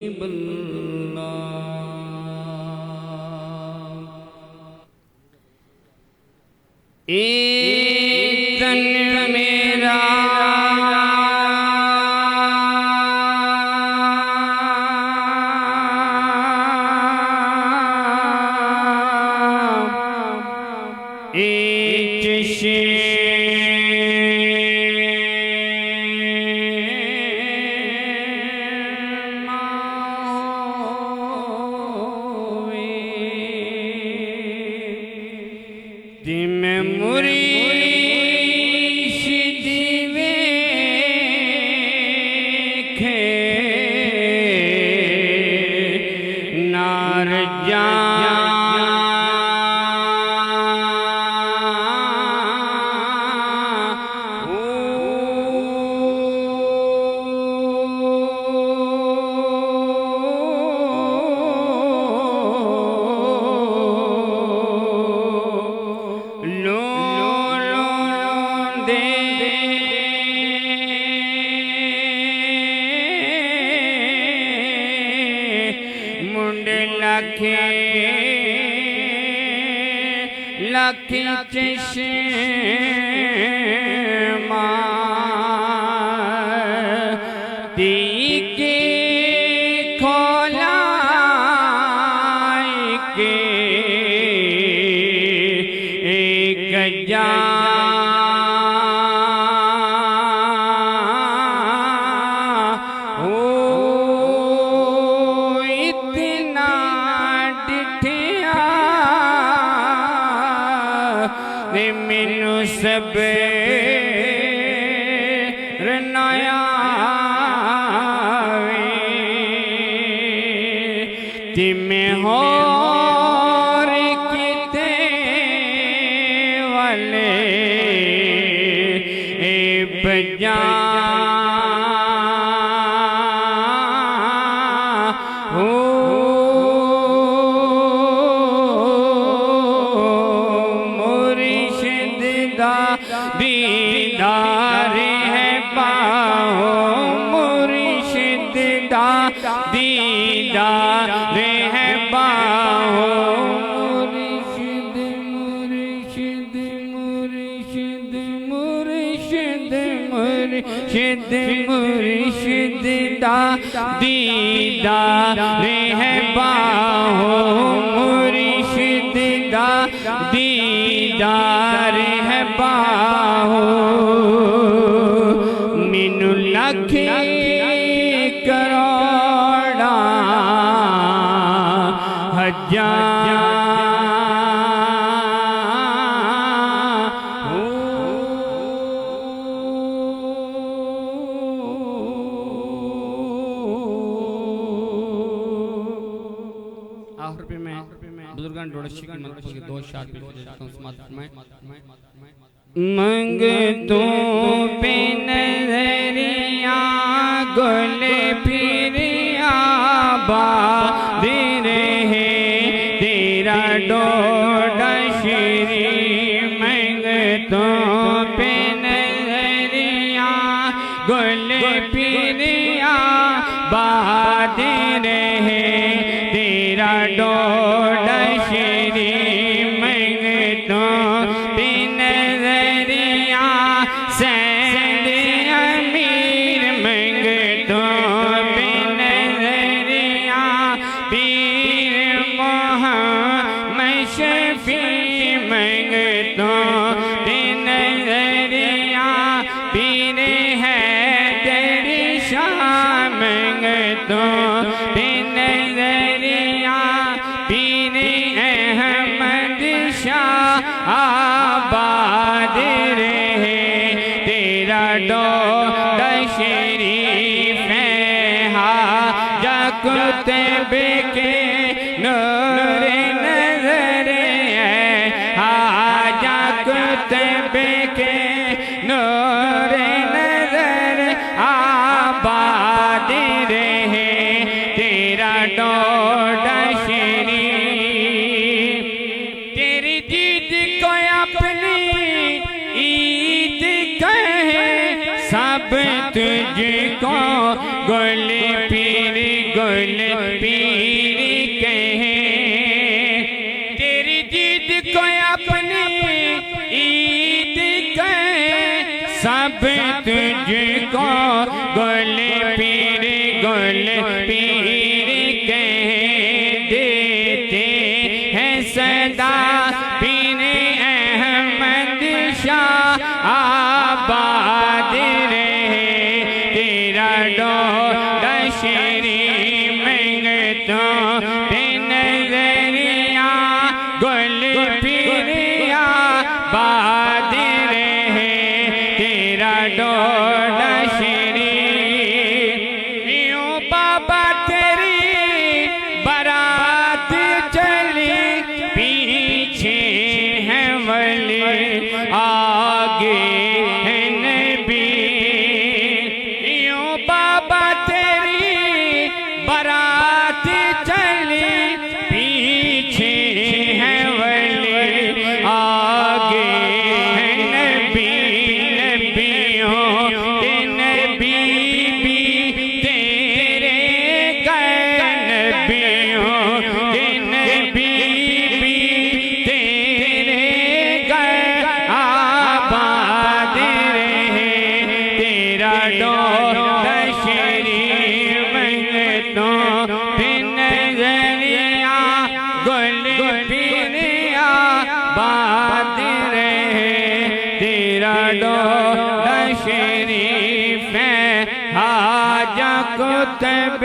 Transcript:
एक तन मेरा एक जिम मुरीशिद वेखे नार लख चश्मा के खोला के एक मैनू सब रनाया जिमें होर किते वाले बजा दीदार है पाओ मुर्शिद दा दीदार है पाओ मुर्शिद मुर्शिद मुर्शिद मुर्शिद मुर्शिद मुर्शिद दा दीदार है पाओ मुर्शिद दा दीदार है पाओ मैनू लख करोड़ा हजार आखिर पे मैं बुजुर्गान डोड़शी की मंत्र के दो शार पे मंग तू पे नजरिया गुल फिरिया बाद रहे तेरा डोड़ा श्री मंग तू पे नजरिया गुल फिरिया बाद रहे तेरा डोड़ा श्री मंग तू सैद अमीर मंग तो नजरिया पीर मोहम्मद शफी मंग तो नजरिया पीर हैदर शाह मंग तो नजरिया पीर अहमद शाह आबाद रहे डोड़ा शरीफ हाजा कुतुब के नूर नजर है हाजा कुतुब के नूर नजर आबाद रहे तेरा डोड़ा शरीफ तेरी दीद को अपनी ईद कहे सब तुझको गोली पीर गोली पीर कहे, तेरी जीत को अपनी ईद कहे, सब तुझको गुल पीर कहे देते हैं सदा पीर अहमद शाह आबाद रहे, तेरा डोरा शरीफ मंगतों पे नजरिया गुल पीरिया बाद रहे, तेरा डोरा शरीफ। यूं बाबा तेरी बारात चली, पीछे है वली आगे है नबी, यूं बाबा तेरी बारात चली, पीछे है वली आगे है नबी, नबियों के नबी भी तेरे गए, नबियों के नबी भी तेरे गए आबाद रहे, तेरा डोरा शरीफ मंगतों पे नजरिया गुल पीरिया बाद रहे, तेरा डोरा शरीफ है हाजा कुतुब